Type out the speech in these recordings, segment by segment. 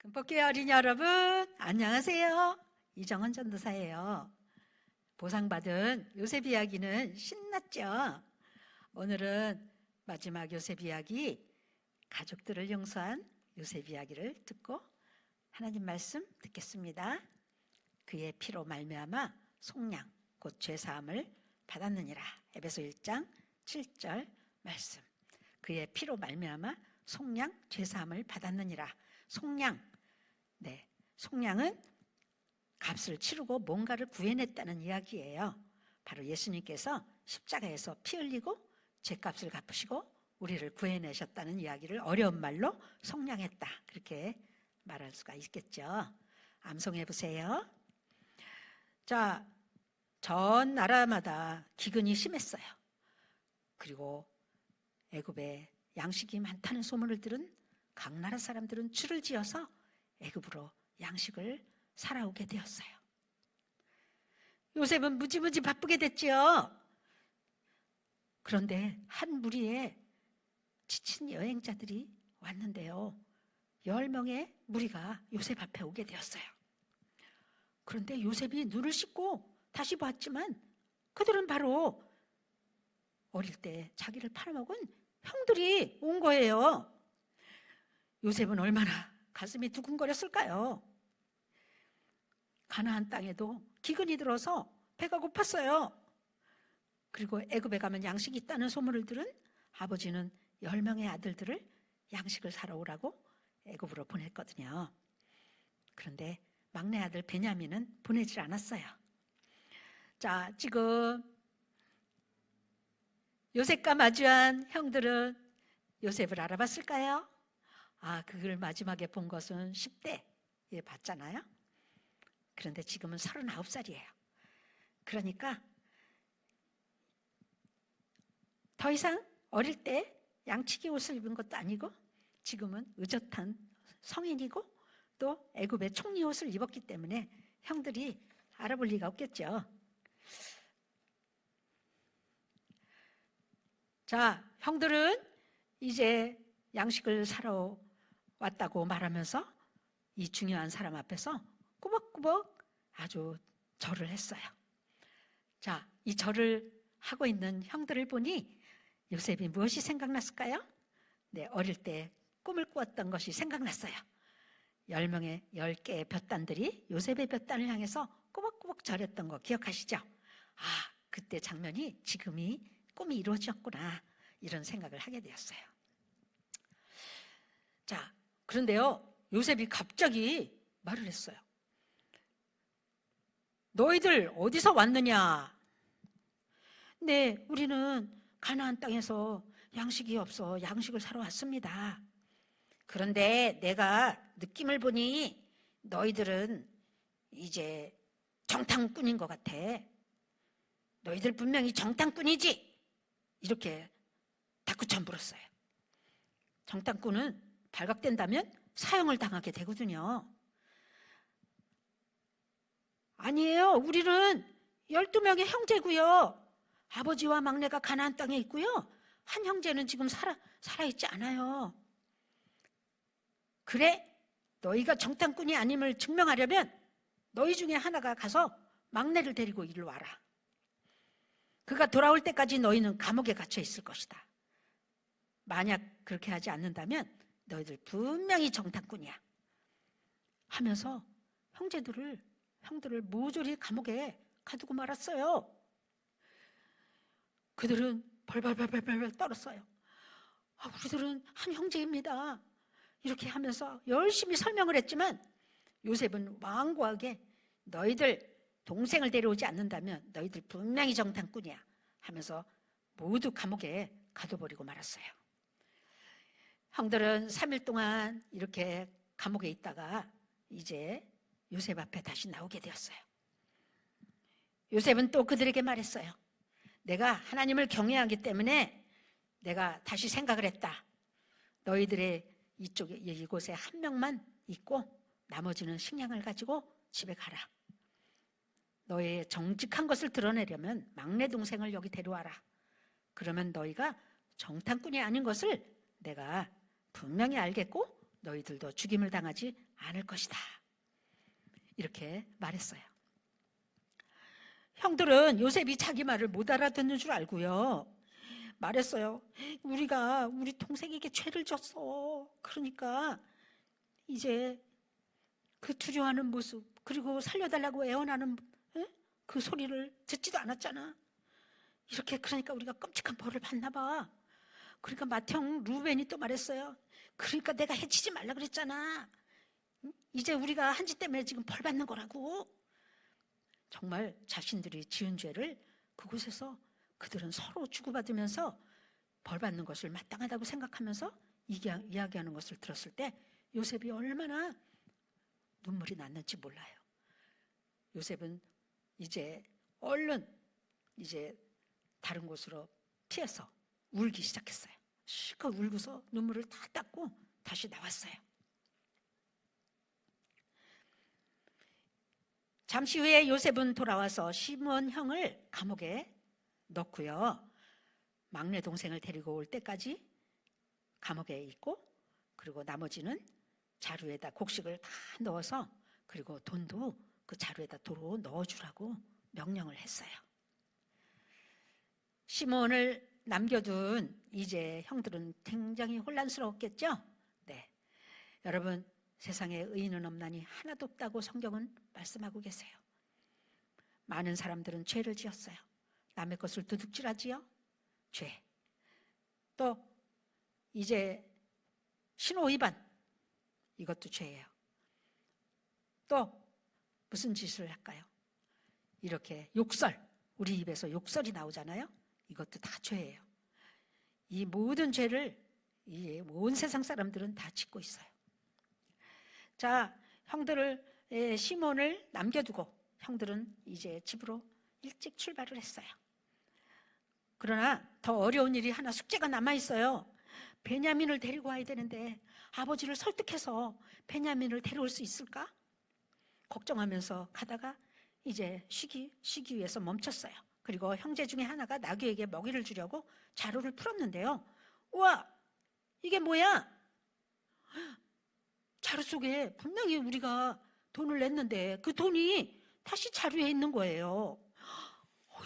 금복교회 어린이 여러분, 안녕하세요. 이정은 전도사예요. 보상받은 요셉 이야기는 신났죠? 오늘은 마지막 요셉 이야기, 가족들을 용서한 요셉 이야기를 듣고 하나님 말씀 듣겠습니다. 그의 피로 말미암아 속량 곧 죄사함을 받았느니라. 에베소 1장 7절 말씀. 그의 피로 말미암아 속량 죄사함을 받았느니라. 속량, 속량은 값을 치르고 뭔가를 구해냈다는 이야기예요. 바로 예수님께서 십자가에서 피 흘리고 죄값을 갚으시고 우리를 구해내셨다는 이야기를 어려운 말로 속량했다, 그렇게 말할 수가 있겠죠. 암송해 보세요. 자, 전 나라마다 기근이 심했어요. 그리고 애굽에 양식이 많다는 소문을 들은 각 나라 사람들은 줄을 지어서 애굽으로 양식을 살아오게 되었어요. 요셉은 무지무지 바쁘게 됐지요. 그런데 한 무리의 지친 여행자들이 왔는데요, 10명의 무리가 요셉 앞에 오게 되었어요. 그런데 요셉이 눈을 씻고 다시 봤지만 그들은 바로 어릴 때 자기를 팔아먹은 형들이 온 거예요. 요셉은 얼마나 가슴이 두근거렸을까요? 가나안 땅에도 기근이 들어서 배가 고팠어요. 그리고 애굽에 가면 양식이 있다는 소문을 들은 아버지는 10명의 아들들을 양식을 사러 오라고 애굽으로 보냈거든요. 그런데 막내 아들 베냐민은 보내질 않았어요. 자, 지금 요셉과 마주한 형들은 요셉을 알아봤을까요? 그걸 마지막에 본 것은 10대에 봤잖아요. 그런데 지금은 39살이에요. 그러니까 더 이상 어릴 때 양치기 옷을 입은 것도 아니고 지금은 의젓한 성인이고 또 애굽의 총리 옷을 입었기 때문에 형들이 알아볼 리가 없겠죠. 자, 형들은 이제 양식을 사러 왔다고 말하면서 이 중요한 사람 앞에서 꾸벅꾸벅 아주 절을 했어요. 자, 이 절을 하고 있는 형들을 보니 요셉이 무엇이 생각났을까요? 어릴 때 꿈을 꾸었던 것이 생각났어요. 10개의 볕단들이 요셉의 볕단을 향해서 꾸벅꾸벅 절했던 거 기억하시죠? 그때 장면이 지금이 꿈이 이루어졌구나, 이런 생각을 하게 되었어요. 자, 그런데요, 요셉이 갑자기 말을 했어요. 너희들 어디서 왔느냐? 네, 우리는 가나안 땅에서 양식이 없어 양식을 사러 왔습니다. 그런데 내가 느낌을 보니 너희들은 이제 정탐꾼인 것 같아. 너희들 분명히 정탐꾼이지? 이렇게 닥구쳐 물었어요. 정탐꾼은 발각된다면 사형을 당하게 되거든요. 아니에요. 우리는 12명의 형제고요. 아버지와 막내가 가나안 땅에 있고요. 한 형제는 지금 살아있지 않아요. 그래? 너희가 정탐꾼이 아님을 증명하려면 너희 중에 하나가 가서 막내를 데리고 이리로 와라. 그가 돌아올 때까지 너희는 감옥에 갇혀 있을 것이다. 만약 그렇게 하지 않는다면 너희들 분명히 정탐꾼이야 하면서 형들을 모조리 감옥에 가두고 말았어요. 그들은 벌벌 떨었어요. 우리들은 한 형제입니다, 이렇게 하면서 열심히 설명을 했지만 요셉은 완고하게 너희들 동생을 데려오지 않는다면 너희들 분명히 정탐꾼이야 하면서 모두 감옥에 가둬버리고 말았어요. 형들은 3일 동안 이렇게 감옥에 있다가 이제 요셉 앞에 다시 나오게 되었어요. 요셉은 또 그들에게 말했어요. 내가 하나님을 경외하기 때문에 내가 다시 생각을 했다. 너희들의 이곳에 한 명만 있고 나머지는 식량을 가지고 집에 가라. 너의 정직한 것을 드러내려면 막내 동생을 여기 데려와라. 그러면 너희가 정탐꾼이 아닌 것을 내가 분명히 알겠고 너희들도 죽임을 당하지 않을 것이다. 이렇게 말했어요. 형들은 요셉이 자기 말을 못 알아듣는 줄 알고요. 말했어요. 우리가 우리 동생에게 죄를 졌어. 그러니까 이제 그 두려워하는 모습, 그리고 살려달라고 애원하는 그 소리를 듣지도 않았잖아. 이렇게 그러니까 우리가 끔찍한 벌을 받나 봐. 그러니까 맏형 루벤이 또 말했어요. 그러니까 내가 해치지 말라 그랬잖아. 이제 우리가 한 짓 때문에 지금 벌 받는 거라고. 정말 자신들이 지은 죄를 그곳에서 그들은 서로 주고받으면서 벌 받는 것을 마땅하다고 생각하면서 이야기하는 것을 들었을 때 요셉이 얼마나 눈물이 났는지 몰라요. 요셉은 이제 얼른 이제 다른 곳으로 피해서 울기 시작했어요. 실컷 울고서 눈물을 다 닦고 다시 나왔어요. 잠시 후에 요셉은 돌아와서 시므온 형을 감옥에 넣고요. 막내 동생을 데리고 올 때까지 감옥에 있고, 그리고 나머지는 자루에다 곡식을 다 넣어서, 그리고 돈도 그 자루에다 도로 넣어주라고 명령을 했어요. 시므온을 남겨둔 이제 형들은 굉장히 혼란스러웠겠죠? 네, 여러분, 세상에 의인은 없나니 하나도 없다고 성경은 말씀하고 계세요. 많은 사람들은 죄를 지었어요. 남의 것을 도둑질하지요? 죄. 또 이제 신호 위반, 이것도 죄예요. 또 무슨 짓을 할까요? 이렇게 욕설, 우리 입에서 욕설이 나오잖아요. 이것도 다 죄예요. 이 모든 죄를 이 온 세상 사람들은 다 짓고 있어요. 자, 형들을 시몬을 남겨두고 형들은 이제 집으로 일찍 출발을 했어요. 그러나 더 어려운 일이 하나, 숙제가 남아있어요. 베냐민을 데리고 와야 되는데 아버지를 설득해서 베냐민을 데려올 수 있을까? 걱정하면서 가다가 이제 쉬기 위해서 멈췄어요. 그리고 형제 중에 하나가 나귀에게 먹이를 주려고 자루를 풀었는데요. 우와, 이게 뭐야? 자루 속에 분명히 우리가 돈을 냈는데 그 돈이 다시 자루에 있는 거예요.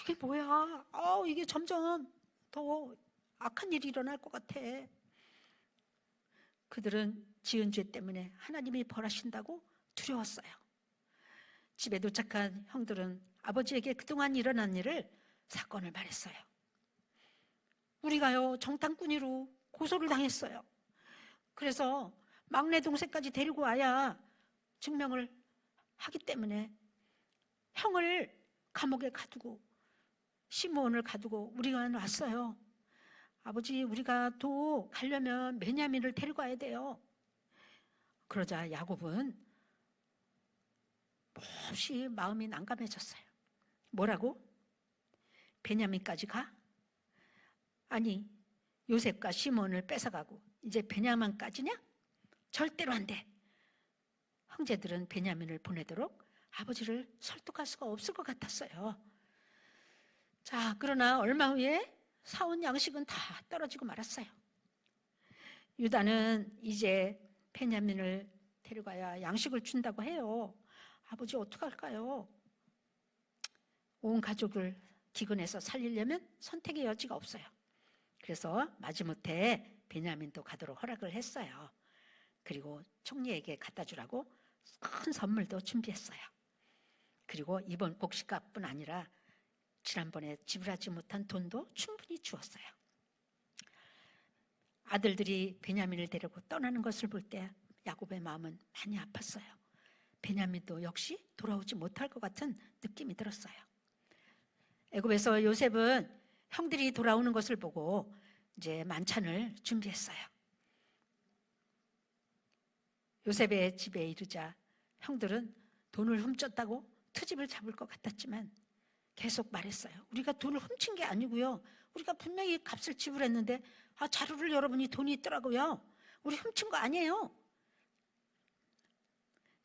이게 뭐야? 이게 점점 더 악한 일이 일어날 것 같아. 그들은 지은 죄 때문에 하나님이 벌하신다고 두려웠어요. 집에 도착한 형들은 아버지에게 그동안 일어난 일을, 사건을 말했어요. 우리가요, 정탐꾼이로 고소를 당했어요. 그래서 막내 동생까지 데리고 와야 증명을 하기 때문에 형을 감옥에 가두고 시므온을 가두고 우리가 왔어요. 아버지, 우리가 또 가려면 베냐민을 데리고 와야 돼요. 그러자 야곱은 몹시 마음이 난감해졌어요. 뭐라고? 베냐민까지 가? 아니, 요셉과 시몬을 뺏어가고 이제 베냐민까지냐? 절대로 안 돼. 형제들은 베냐민을 보내도록 아버지를 설득할 수가 없을 것 같았어요. 자, 그러나 얼마 후에 사온 양식은 다 떨어지고 말았어요. 유다는 이제 베냐민을 데려가야 양식을 준다고 해요. 아버지 어떡할까요? 온 가족을 기근해서 살리려면 선택의 여지가 없어요. 그래서 마지못해 베냐민도 가도록 허락을 했어요. 그리고 총리에게 갖다 주라고 큰 선물도 준비했어요. 그리고 이번 곡식값뿐 아니라 지난번에 지불하지 못한 돈도 충분히 주었어요. 아들들이 베냐민을 데리고 떠나는 것을 볼 때 야곱의 마음은 많이 아팠어요. 베냐민도 역시 돌아오지 못할 것 같은 느낌이 들었어요. 애굽에서 요셉은 형들이 돌아오는 것을 보고 이제 만찬을 준비했어요. 요셉의 집에 이르자 형들은 돈을 훔쳤다고 트집을 잡을 것 같았지만 계속 말했어요. 우리가 돈을 훔친 게 아니고요. 우리가 분명히 값을 지불했는데 자루를 열어보니 돈이 있더라고요. 우리 훔친 거 아니에요.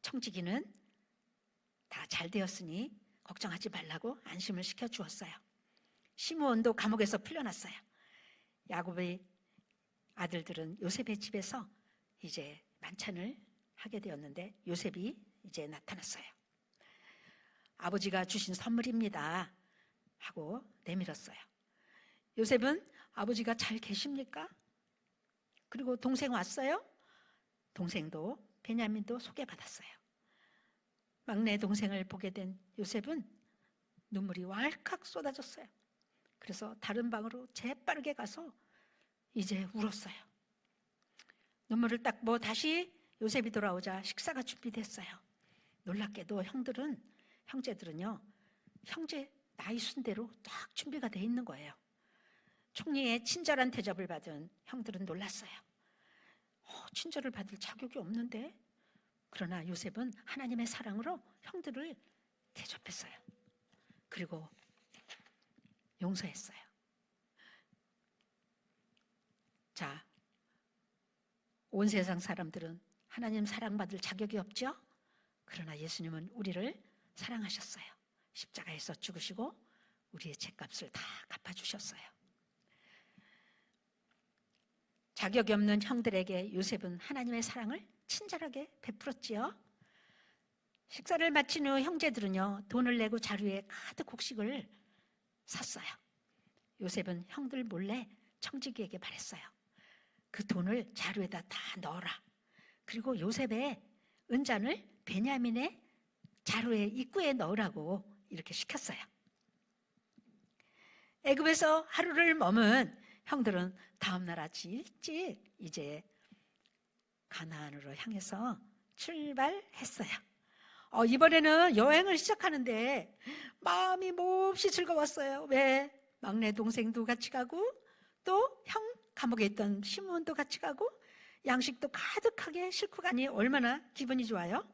청지기는 다 잘 되었으니 걱정하지 말라고 안심을 시켜주었어요. 시므온도 감옥에서 풀려났어요. 야곱의 아들들은 요셉의 집에서 이제 만찬을 하게 되었는데 요셉이 이제 나타났어요. 아버지가 주신 선물입니다 하고 내밀었어요. 요셉은 아버지가 잘 계십니까? 그리고 동생 왔어요? 동생도 베냐민도 소개받았어요. 막내 동생을 보게 된 요셉은 눈물이 왈칵 쏟아졌어요. 그래서 다른 방으로 재빠르게 가서 이제 울었어요. 눈물을 닦고 다시 요셉이 돌아오자 식사가 준비됐어요. 놀랍게도 형제들은요 형제 나이 순대로 딱 준비가 돼 있는 거예요. 총리의 친절한 대접을 받은 형들은 놀랐어요. 친절을 받을 자격이 없는데. 그러나 요셉은 하나님의 사랑으로 형들을 대접했어요. 그리고 용서했어요. 자, 온 세상 사람들은 하나님 사랑받을 자격이 없죠? 그러나 예수님은 우리를 사랑하셨어요. 십자가에서 죽으시고 우리의 죄값을 다 갚아주셨어요. 자격이 없는 형들에게 요셉은 하나님의 사랑을 친절하게 베풀었지요. 식사를 마친 후 형제들은요 돈을 내고 자루에 가득 곡식을 샀어요. 요셉은 형들 몰래 청지기에게 말했어요. 그 돈을 자루에다 다 넣어라. 그리고 요셉의 은잔을 베냐민의 자루의 입구에 넣으라고 이렇게 시켰어요. 애굽에서 하루를 머문 형들은 다음 날 아침 일찍 이제 가나안으로 향해서 출발했어요. 이번에는 여행을 시작하는데 마음이 몹시 즐거웠어요. 왜? 막내 동생도 같이 가고 또 형 감옥에 있던 시므온도 같이 가고 양식도 가득하게 싣고 가니 얼마나 기분이 좋아요?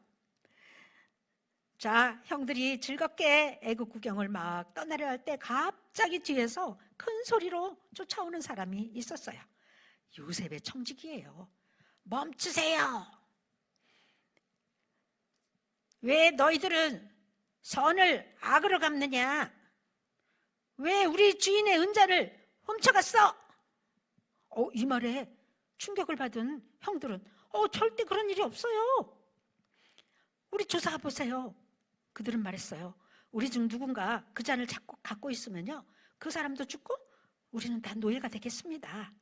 자, 형들이 즐겁게 애국 구경을 막 떠나려 할 때 갑자기 뒤에서 큰 소리로 쫓아오는 사람이 있었어요. 요셉의 청지기예요. 멈추세요. 왜 너희들은 선을 악으로 갚느냐? 왜 우리 주인의 은자를 훔쳐갔어? 이 말에 충격을 받은 형들은 절대 그런 일이 없어요. 우리 조사해 보세요. 그들은 말했어요. 우리 중 누군가 그 잔을 자꾸 갖고 있으면요 그 사람도 죽고 우리는 다 노예가 되겠습니다.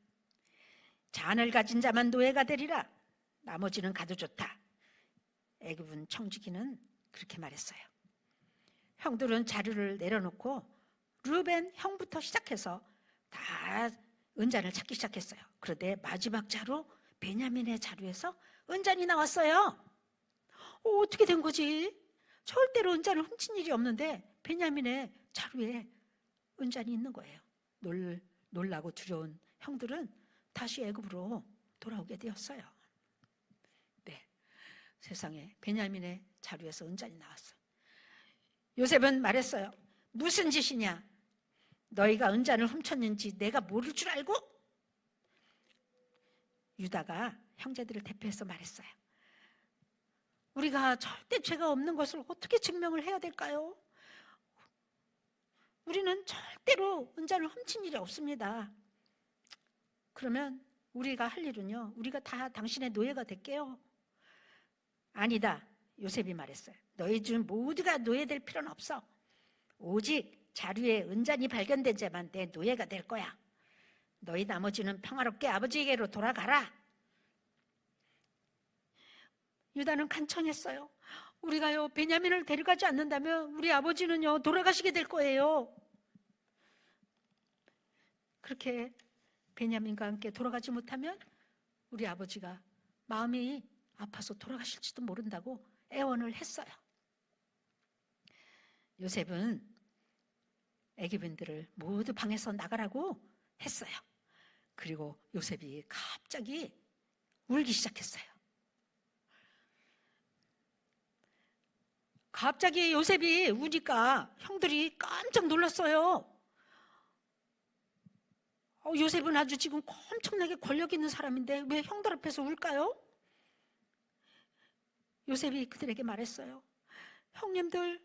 잔을 가진 자만 노예가 되리라. 나머지는 가도 좋다. 애굽은 청지기는 그렇게 말했어요. 형들은 자루를 내려놓고 르벤 형부터 시작해서 다 은잔을 찾기 시작했어요. 그런데 마지막 자루 베냐민의 자루에서 은잔이 나왔어요. 어떻게 된 거지? 절대로 은잔을 훔친 일이 없는데 베냐민의 자루에 은잔이 있는 거예요. 놀라고 두려운 형들은 다시 애굽으로 돌아오게 되었어요. 네, 세상에 베냐민의 자루에서 은잔이 나왔어요. 요셉은 말했어요. 무슨 짓이냐? 너희가 은잔을 훔쳤는지 내가 모를 줄 알고? 유다가 형제들을 대표해서 말했어요. 우리가 절대 죄가 없는 것을 어떻게 증명을 해야 될까요? 우리는 절대로 은잔을 훔친 일이 없습니다. 그러면 우리가 할 일은요, 우리가 다 당신의 노예가 될게요. 아니다, 요셉이 말했어요. 너희 중 모두가 노예될 필요는 없어. 오직 자루에 은잔이 발견된 자만 내 노예가 될 거야. 너희 나머지는 평화롭게 아버지에게로 돌아가라. 유다는 간청했어요. 우리가요 베냐민을 데려가지 않는다면 우리 아버지는요 돌아가시게 될 거예요. 그렇게 베냐민과 함께 돌아가지 못하면 우리 아버지가 마음이 아파서 돌아가실지도 모른다고 애원을 했어요. 요셉은 애굽인들을 모두 방에서 나가라고 했어요. 그리고 요셉이 갑자기 울기 시작했어요. 갑자기 요셉이 우니까 형들이 깜짝 놀랐어요. 요셉은 아주 지금 엄청나게 권력 있는 사람인데 왜 형들 앞에서 울까요? 요셉이 그들에게 말했어요. 형님들,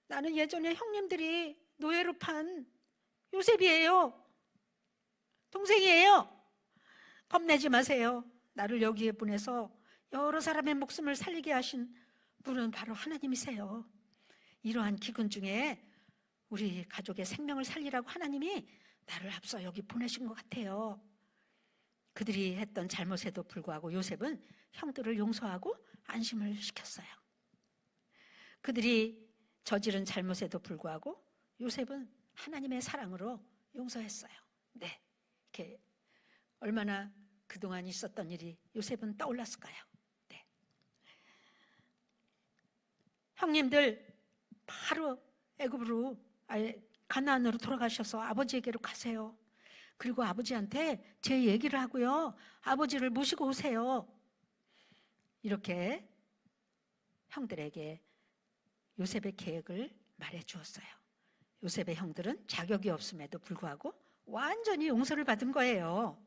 나는 예전에 형님들이 노예로 판 요셉이에요. 동생이에요. 겁내지 마세요. 나를 여기에 보내서 여러 사람의 목숨을 살리게 하신 분은 바로 하나님이세요. 이러한 기근 중에 우리 가족의 생명을 살리라고 하나님이 나를 앞서 여기 보내신 것 같아요. 그들이 했던 잘못에도 불구하고 요셉은 형들을 용서하고 안심을 시켰어요. 그들이 저지른 잘못에도 불구하고 요셉은 하나님의 사랑으로 용서했어요. 네, 이렇게 얼마나 그동안 있었던 일이 요셉은 떠올랐을까요? 네. 형님들 바로 애굽으로 가나안으로 돌아가셔서 아버지에게로 가세요. 그리고 아버지한테 제 얘기를 하고요, 아버지를 모시고 오세요. 이렇게 형들에게 요셉의 계획을 말해 주었어요. 요셉의 형들은 자격이 없음에도 불구하고 완전히 용서를 받은 거예요.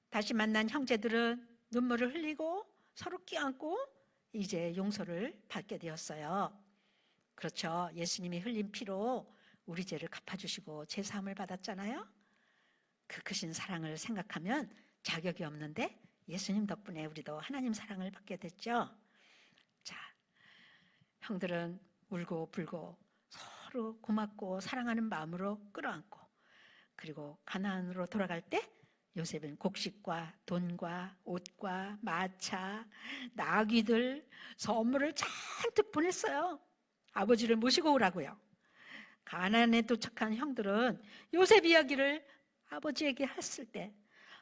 다시 만난 형제들은 눈물을 흘리고 서로 껴안고 이제 용서를 받게 되었어요. 그렇죠. 예수님이 흘린 피로 우리 죄를 갚아주시고 제사함을 받았잖아요. 그 크신 사랑을 생각하면 자격이 없는데 예수님 덕분에 우리도 하나님 사랑을 받게 됐죠. 자, 형들은 울고 불고 서로 고맙고 사랑하는 마음으로 끌어안고, 그리고 가나안으로 돌아갈 때 요셉은 곡식과 돈과 옷과 마차, 나귀들, 선물을 잔뜩 보냈어요. 아버지를 모시고 오라고요. 가나안에 도착한 형들은 요셉 이야기를 아버지에게 했을 때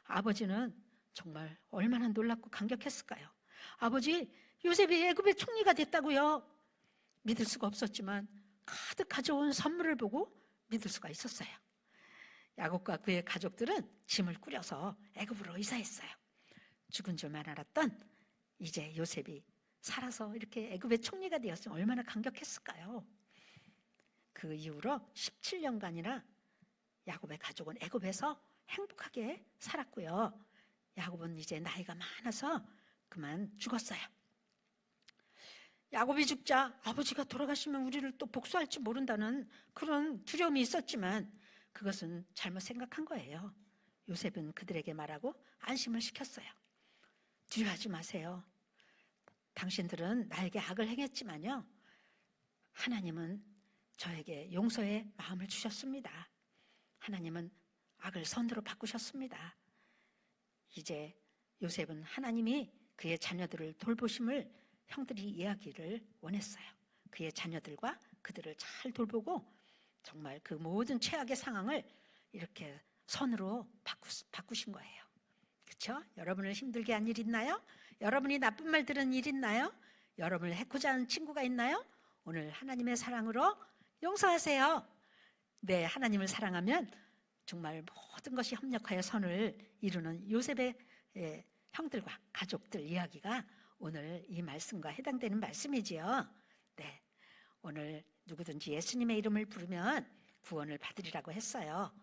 아버지는 정말 얼마나 놀랍고 감격했을까요? 아버지, 요셉이 애굽의 총리가 됐다고요. 믿을 수가 없었지만 가득 가져온 선물을 보고 믿을 수가 있었어요. 야곱과 그의 가족들은 짐을 꾸려서 애굽으로 이사했어요. 죽은 줄만 알았던 이제 요셉이 살아서 이렇게 애굽의 총리가 되었으면 얼마나 감격했을까요? 그 이후로 17년간이나 야곱의 가족은 애굽에서 행복하게 살았고요. 야곱은 이제 나이가 많아서 그만 죽었어요. 야곱이 죽자 아버지가 돌아가시면 우리를 또 복수할지 모른다는 그런 두려움이 있었지만 그것은 잘못 생각한 거예요. 요셉은 그들에게 말하고 안심을 시켰어요. 두려워하지 마세요. 당신들은 나에게 악을 행했지만요, 하나님은 저에게 용서의 마음을 주셨습니다. 하나님은 악을 선으로 바꾸셨습니다. 이제 요셉은 하나님이 그의 자녀들을 돌보심을 형들이 이야기를 원했어요. 그의 자녀들과 그들을 잘 돌보고 정말 그 모든 최악의 상황을 이렇게 선으로 바꾸신 거예요. 그렇죠? 여러분을 힘들게 한 일 있나요? 여러분이 나쁜 말 들은 일 있나요? 여러분을 해코지 하는 친구가 있나요? 오늘 하나님의 사랑으로 용서하세요. 네, 하나님을 사랑하면 정말 모든 것이 협력하여 선을 이루는 요셉의 형들과 가족들 이야기가 오늘 이 말씀과 해당되는 말씀이지요. 네, 오늘 누구든지 예수님의 이름을 부르면 구원을 받으리라고 했어요.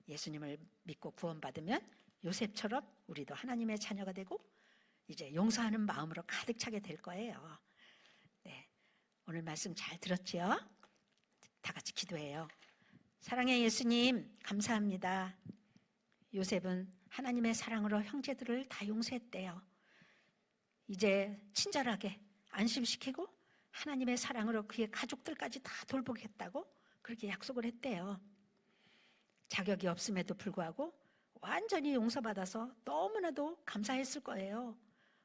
예수님을 믿고 구원받으면 요셉처럼 우리도 하나님의 자녀가 되고 이제 용서하는 마음으로 가득 차게 될 거예요. 네, 오늘 말씀 잘 들었지요? 다 같이 기도해요. 사랑의 예수님, 감사합니다. 요셉은 하나님의 사랑으로 형제들을 다 용서했대요. 이제 친절하게 안심시키고 하나님의 사랑으로 그의 가족들까지 다 돌보겠다고 그렇게 약속을 했대요. 자격이 없음에도 불구하고 완전히 용서받아서 너무나도 감사했을 거예요.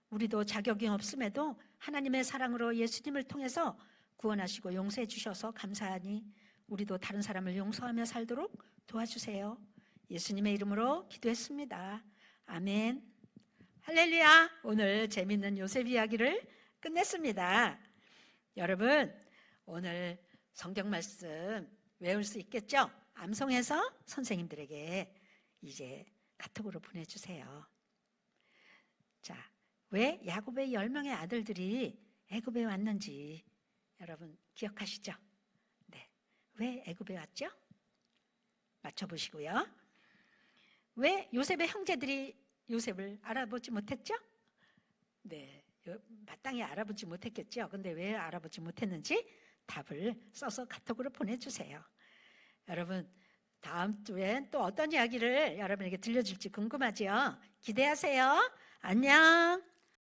우리도 자격이 없음에도 하나님의 사랑으로 예수님을 통해서 구원하시고 용서해 주셔서 감사하니 우리도 다른 사람을 용서하며 살도록 도와주세요. 예수님의 이름으로 기도했습니다. 아멘. 할렐루야. 오늘 재밌는 요셉 이야기를 끝냈습니다. 여러분, 오늘 성경 말씀 외울 수 있겠죠? 암송해서 선생님들에게 이제 카톡으로 보내주세요. 자, 왜 야곱의 10명의 아들들이 애굽에 왔는지 여러분 기억하시죠? 네, 왜 애굽에 왔죠? 맞춰보시고요. 왜 요셉의 형제들이 요셉을 알아보지 못했죠? 네, 마땅히 알아보지 못했겠죠. 근데 왜 알아보지 못했는지 답을 써서 카톡으로 보내주세요. 여러분, 다음 주엔 또 어떤 이야기를 여러분에게 들려줄지 궁금하죠? 기대하세요. 안녕.